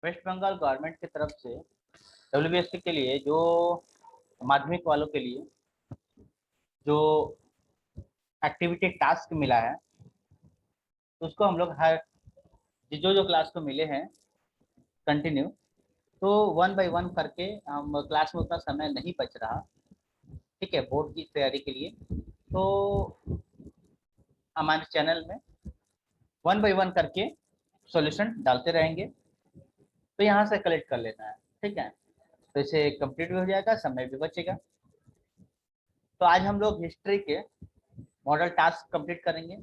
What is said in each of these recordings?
Waste Bengal government की तरफ से डब्ल्यूबीएससी के लिए जो माध्यमिक वालों के लिए जो एक्टिविटी टास्क मिला है, तो उसको हम लोग हर जो जो क्लास को मिले हैं कंटिन्यू, तो वन बाय वन करके हम क्लास में उतना समय नहीं बच रहा। ठीक है, बोर्ड की तैयारी के लिए तो हमारे चैनल में वन बाय वन करके सॉल्यूशन डालते रहेंगे, तो यहाँ से कलेक्ट कर लेना है। ठीक है, तो इसे कंप्लीट भी हो जाएगा, समय भी बचेगा। तो आज हम लोग हिस्ट्री के मॉडल टास्क कंप्लीट करेंगे।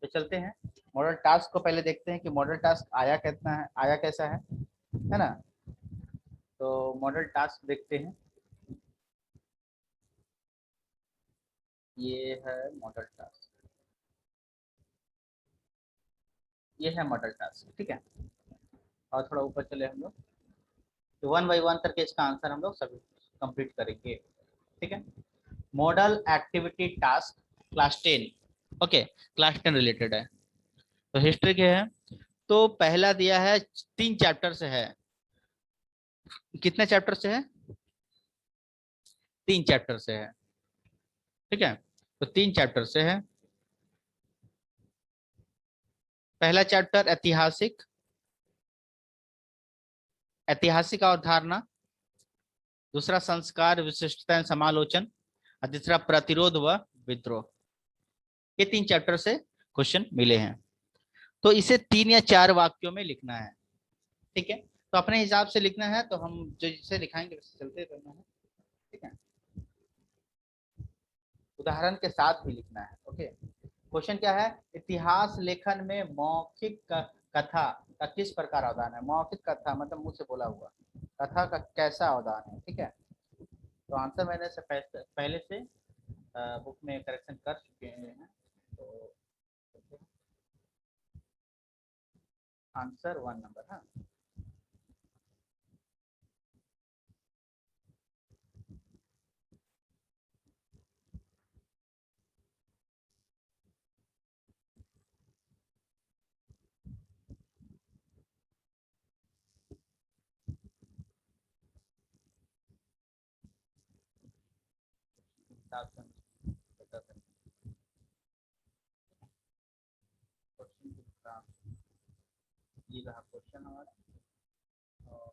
तो चलते हैं मॉडल टास्क को पहले देखते हैं कि मॉडल टास्क आया कितना है, आया कैसा है ना। तो मॉडल टास्क देखते हैं। ये है मॉडल टास्क, ये है मॉडल टास्क। ठीक है, और थोड़ा ऊपर चले हम लोग, तो वन बाई वन करके इसका आंसर हम लोग सभी कंप्लीट करेंगे। ठीक है, model activity task class 10। Okay, class 10 related है। तो हिस्ट्री के है, तो पहला दिया है 3 चैप्टर से है। कितने चैप्टर से है? 3 चैप्टर से है। ठीक है, तो 3 चैप्टर से है। पहला चैप्टर ऐतिहासिक, ऐतिहासिक अवधारणा। दूसरा संस्कार विशिष्टता समालोचन, और तीसरा प्रतिरोध व विद्रोह। ये 3 चैप्टर से क्वेश्चन मिले हैं। तो इसे 3 या 4 वाक्यों में लिखना है। ठीक है, तो अपने हिसाब से लिखना है, तो हम जो जिसे लिखाएंगे वैसे चलते रहना है। ठीक है, उदाहरण के साथ भी लिखना है। ओके, क्वेश्चन क्या है? इतिहास लेखन में मौखिक कथा का किस प्रकार अवदान है? मौखिक कथा मतलब मुंह से बोला हुआ, कथा का कैसा अवदान है? ठीक है, तो आंसर मैंने से पहले से बुक में करेक्शन कर चुके हैं। तो आंसर 1 नंबर। हाँ, ये रहा क्वेश्चन हमारा। और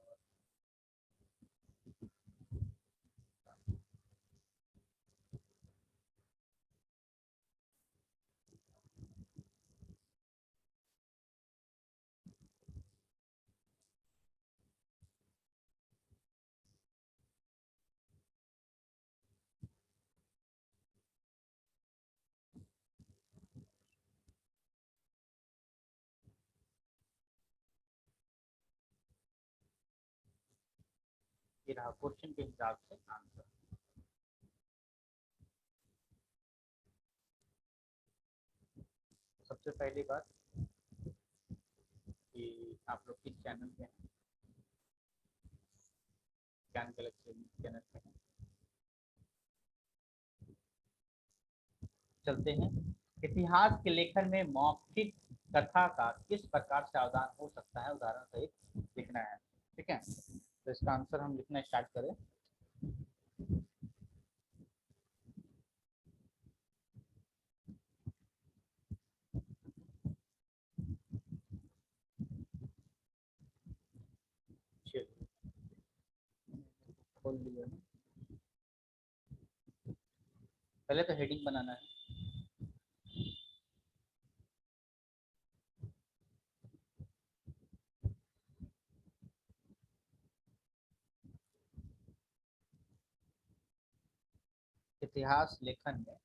ये रहा क्वेश्चन के हिसाब से आंसर। सबसे पहली बात कि आप लोग किस चैनल पे हैं? ज्ञान गैलेक्सी चैनल पे हैं। चलते हैं, इतिहास के लेखन में मौखिक कथा का किस प्रकार से अवदान हो सकता है, उदाहरण सहित लिखना है। ठीक है, तो इसका आंसर हम लिखना स्टार्ट करें। खोल लिया, पहले तो हेडिंग बनाना है। इतिहास लेखन में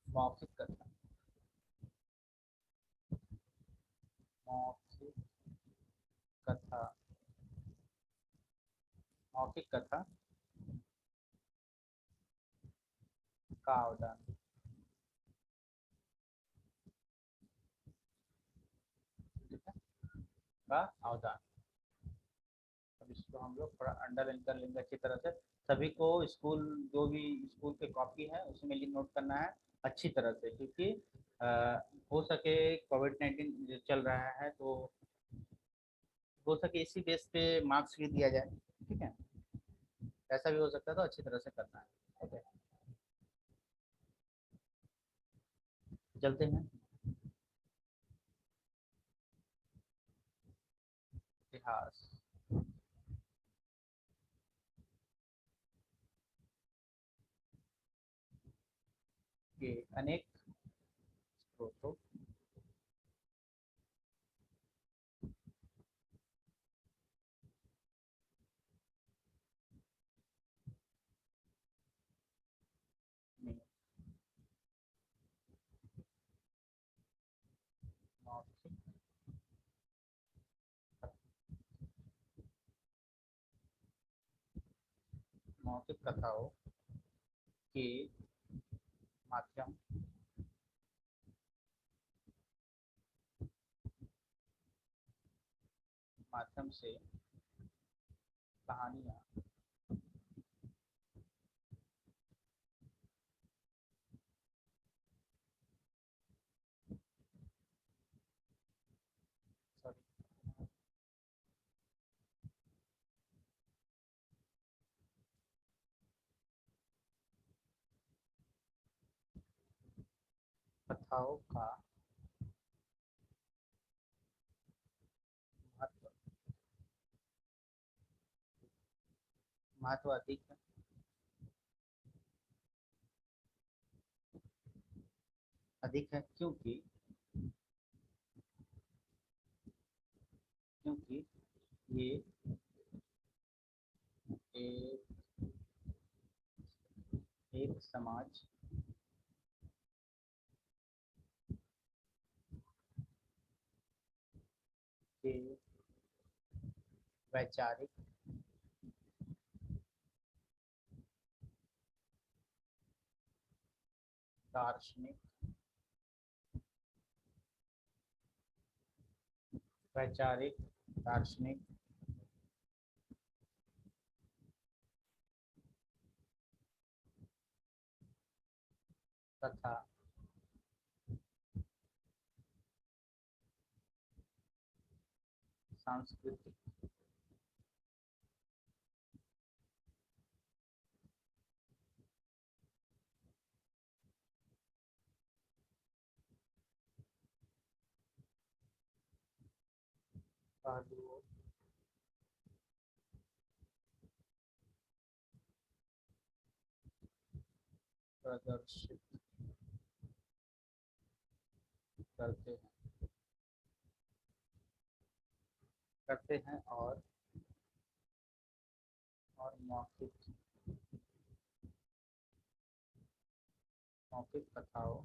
मौखिक कथा, मौखिक कथा, मौखिक कथा का अवदान, ठीक है, का अवदान। अब इसको हम लोग थोड़ा अंडरलाइन कर लेंगे अच्छी तरह से। सभी को स्कूल, जो भी स्कूल के कॉपी है उसमें ये नोट करना है अच्छी तरह से, क्योंकि अ, हो सके कोविड-19 चल रहा है तो हो सके इसी बेस पे मार्क्स भी दिया जाए। ठीक है, ऐसा भी हो सकता है, तो अच्छी तरह से करना है। ओके, चलते हैं। इतिहास के अनेक स्रोतों में मौखिक मौखिक कथाओं के माध्यम माध्यम से कहानियाँ सॉरी कथाओं का महत्व महत्व अधिक है। अधिक है क्योंकि क्योंकि ये एक एक समाज के वैचारिक दार्शनिक वैचारिक दार्शनिक तथा सांस्कृतिक पहलुओं प्रदर्शित करते हैं और मौखिक मौखिक कथाओं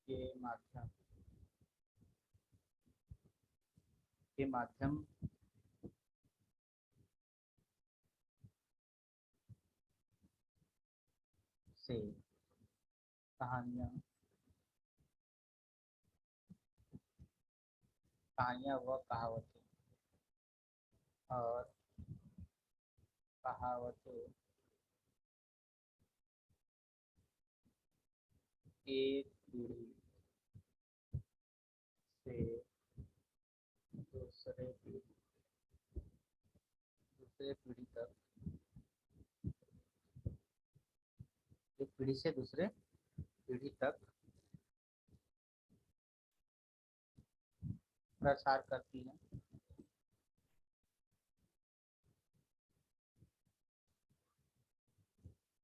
के माध्यम से कहानियाँ कहानियाँ व कहावतें और कहावतें एक पीढ़ी से दूसरे पीढ़ी दूसरे पीढ़ी तक एक पीढ़ी से दूसरे पीढ़ी तक प्रसार करती है।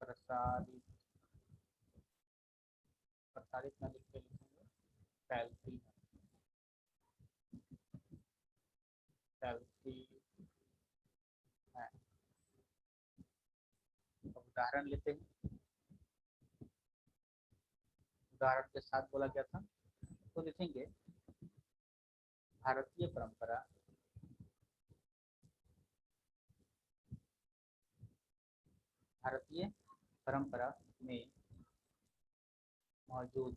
प्रसारित प्रसारित न लिख के लिखेंगे, फैलती फैलती है। अब उदाहरण लेते हैं। उदाहरण के साथ बोला गया था, तो लिखेंगे भारतीय परंपरा भारतीय परंपरा में मौजूद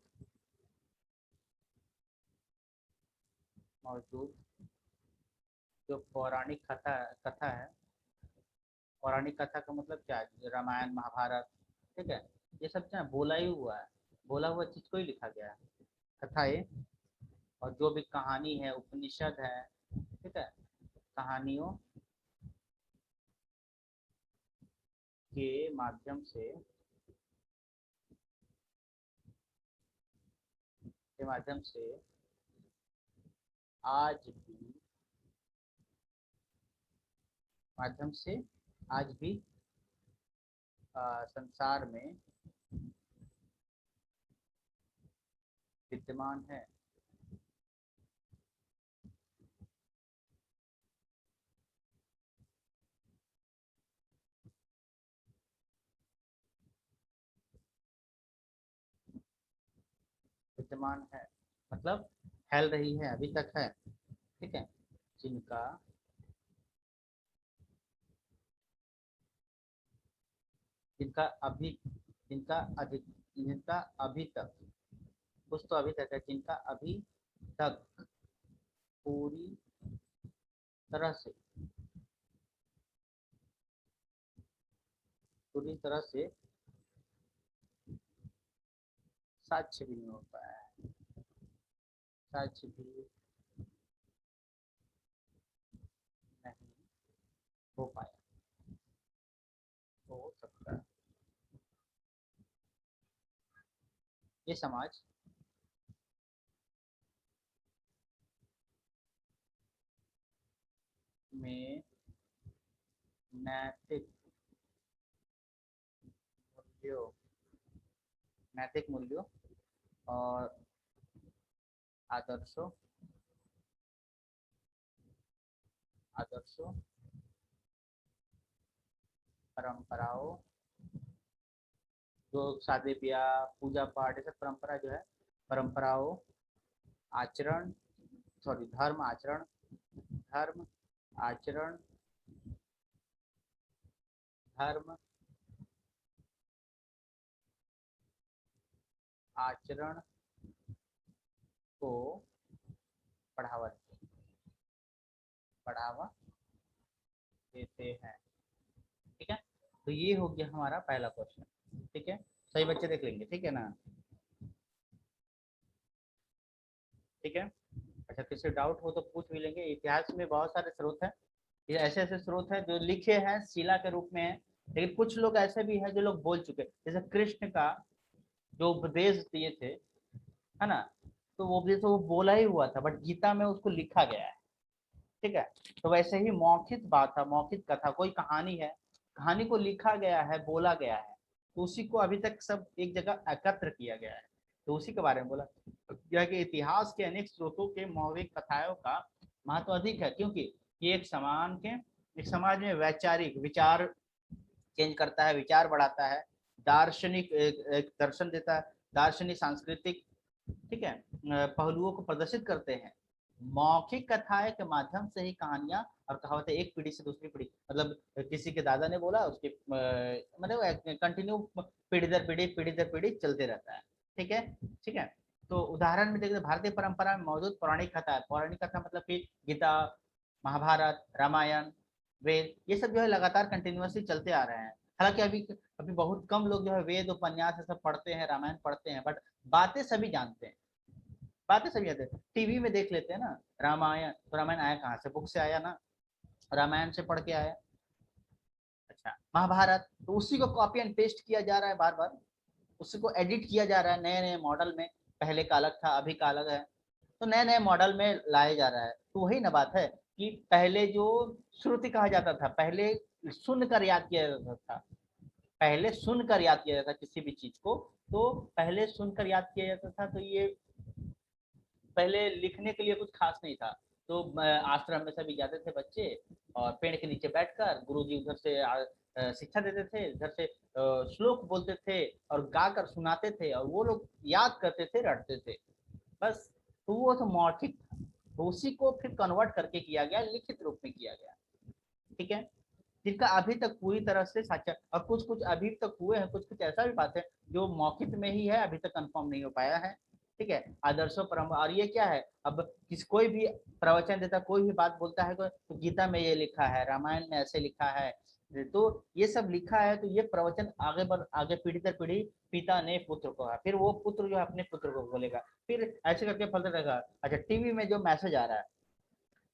मौजूद जो पौराणिक कथा कथा है, पौराणिक कथा का मतलब क्या है, रामायण महाभारत, ठीक है, ये सब क्या है, बोला ही हुआ है, बोला हुआ चीज को ही लिखा गया है कथाएं। और जो भी कहानी है, उपनिषद है, ठीक है, कहानियों के माध्यम से, आज भी माध्यम से आज भी संसार में विद्यमान है। विद्यमान है मतलब फैल रही है, अभी तक है, ठीक है, जिनका जिनका अभी जिनका अधिक जिनका अभी तक, कुछ तो अभी तक है, जिनका अभी तक पूरी तरह से पूरी तरह से साक्ष्य भी नहीं हो पाया है, साक्ष्य भी नहीं हो पाया, तो हो सकता है ये समाज में नैतिक मूल्यों नैतिक मूल्यों और आदर्शों आदर्शों परंपराओं, जो शादी ब्याह पूजा पाठ, ये सब परंपरा जो है, परंपराओं, आचरण, सॉरी धर्म आचरण, धर्म आचरण, धर्म आचरण को बढ़ावा बढ़ावा देते हैं, ठीक है। तो ये हो गया हमारा पहला क्वेश्चन, ठीक है, सही बच्चे देख लेंगे, ठीक है ना, ठीक है। अच्छा, किसी डाउट हो तो पूछ भी लेंगे। इतिहास में बहुत सारे स्रोत हैं, ये ऐसे ऐसे स्रोत हैं जो लिखे हैं शिला के रूप में है, लेकिन कुछ लोग ऐसे भी हैं जो लोग बोल चुके, जैसे कृष्ण का जो उपदेश दिए थे, है ना, तो वो उपदेश वो बोला ही हुआ था, बट गीता में उसको लिखा गया है, ठीक है। तो वैसे ही मौखिक बात है, मौखिक कथा, कोई कहानी है, कहानी को लिखा गया है, बोला गया है, तो उसी को अभी तक सब एक जगह एकत्र किया गया है, तो उसी के बारे में बोला गया कि इतिहास के अनेक स्रोतों के मौलिक कथाओं का महत्व अधिक है, क्योंकि ये एक समाज में वैचारिक विचार चेंज करता है, विचार बढ़ाता है, दार्शनिक एक दर्शन देता है, दार्शनिक सांस्कृतिक, ठीक है, पहलुओं को प्रदर्शित करते हैं। मौखिक कथाएं के माध्यम से ही कहानियां और कहावतें एक पीढ़ी से दूसरी पीढ़ी, मतलब किसी के दादा ने बोला, उसके मतलब कंटिन्यू पीढ़ी दर पीढ़ी चलते रहता है, ठीक है, ठीक है। तो उदाहरण में देखते, भारतीय परंपरा में मौजूद पौराणिक कथा है, पौराणिक कथा मतलब कि गीता, महाभारत, रामायण, वेद, ये सब जो है लगातार कंटिन्यूअसली चलते आ रहे हैं। हालांकि अभी अभी बहुत कम लोग जो है वेद उपन्यास सब पढ़ते हैं, रामायण पढ़ते हैं, बट बातें सभी जानते हैं, बातें सभी जानते हैं। टीवी में देख लेते हैं ना रामायण, तो रामायण आया कहाँ से, बुक से आया ना, रामायण से पढ़ के आया। अच्छा, महाभारत तो उसी को कॉपी एंड पेस्ट किया जा रहा है बार बार, उसी को एडिट किया जा रहा है नए नए मॉडल में, पहले का अलग था अभी का अलग है, तो नए नए मॉडल में लाया जा रहा है। तो वही ना बात है कि पहले जो श्रुति कहा जाता था, पहले सुनकर याद किया जाता था, पहले सुनकर याद किया जाता था किसी भी चीज को, तो पहले सुनकर याद किया जाता था, तो ये पहले लिखने के लिए कुछ खास नहीं था। तो आश्रम में सभी जाते थे बच्चे, और पेड़ के नीचे बैठकर गुरुजी उधर से शिक्षा देते थे, इधर से श्लोक बोलते थे और गाकर सुनाते थे, और वो लोग याद करते थे, रटते थे, बस। तो वो तो मौखिक था, तो उसी को फिर कन्वर्ट करके किया गया, लिखित रूप में किया गया, ठीक है, जिनका अभी तक पूरी तरह से साक्षात, और कुछ कुछ अभी तक हुए हैं, कुछ कुछ ऐसा भी बात है जो मौखिक में ही है, अभी तक कंफर्म नहीं हो पाया है, ठीक है। आदर्शों परंपरा, और ये क्या है, अब कोई भी प्रवचन देता, कोई भी बात बोलता है तो गीता में ये लिखा है, रामायण में ऐसे लिखा है, तो ये सब लिखा है, तो ये प्रवचन आगे पीढ़ी दर पीढ़ी पिता ने पुत्र को है, फिर वो पुत्र जो है अपने पुत्र को बोलेगा, फिर ऐसे करके फलता रहेगा। अच्छा, टीवी में जो मैसेज आ रहा है,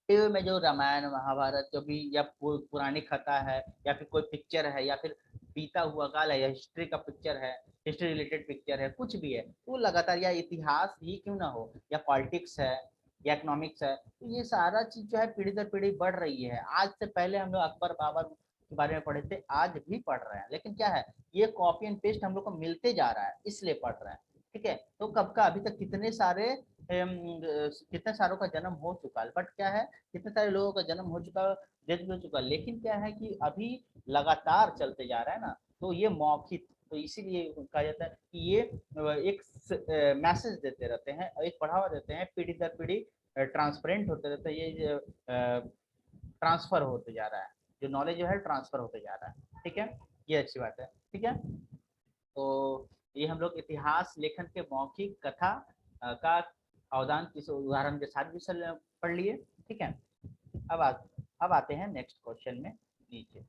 टीवी में जो रामायण महाभारत जो भी या पुरानी कथा है, या फिर कोई पिक्चर है, या फिर बीता हुआ काल है, या हिस्ट्री का पिक्चर है, हिस्ट्री रिलेटेड पिक्चर है, कुछ भी है, वो लगातार, या इतिहास ही क्यों ना हो, या पॉलिटिक्स है, या इकोनॉमिक्स है, तो ये सारा चीज जो है पीढ़ी दर पीढ़ी बढ़ रही है। आज से पहले हम लोग अकबर बाबर के बारे में पढ़े थे, आज भी पढ़ रहे हैं, लेकिन क्या है, ये कॉपी एंड पेस्ट हम लोग को मिलते जा रहा है, इसलिए पढ़ रहे हैं। ठीक है, तो कब का अभी तक कितने सारों का जन्म हो चुका है, बट क्या है, कितने सारे लोगों का जन्म हो चुका, डेथ भी हो चुका, लेकिन क्या है कि अभी लगातार चलते जा रहा है ना, तो ये मौखिक, तो इसीलिए कहा जाता है कि ये एक मैसेज देते रहते हैं, एक बढ़ावा देते हैं, पीढ़ी दर पीढ़ी ट्रांसपेरेंट होते रहते हैं, ये ट्रांसफर होते जा रहा है, जो नॉलेज जो है ट्रांसफर होते जा रहा है। ठीक है, ये अच्छी बात है। ठीक है, तो ये हम लोग इतिहास लेखन के मौखिक कथा का अवदान किस उदाहरण के साथ भी पढ़ लिए। ठीक है, अब आ, अब आते हैं नेक्स्ट क्वेश्चन में नीचे।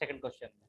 सेकंड क्वेश्चन में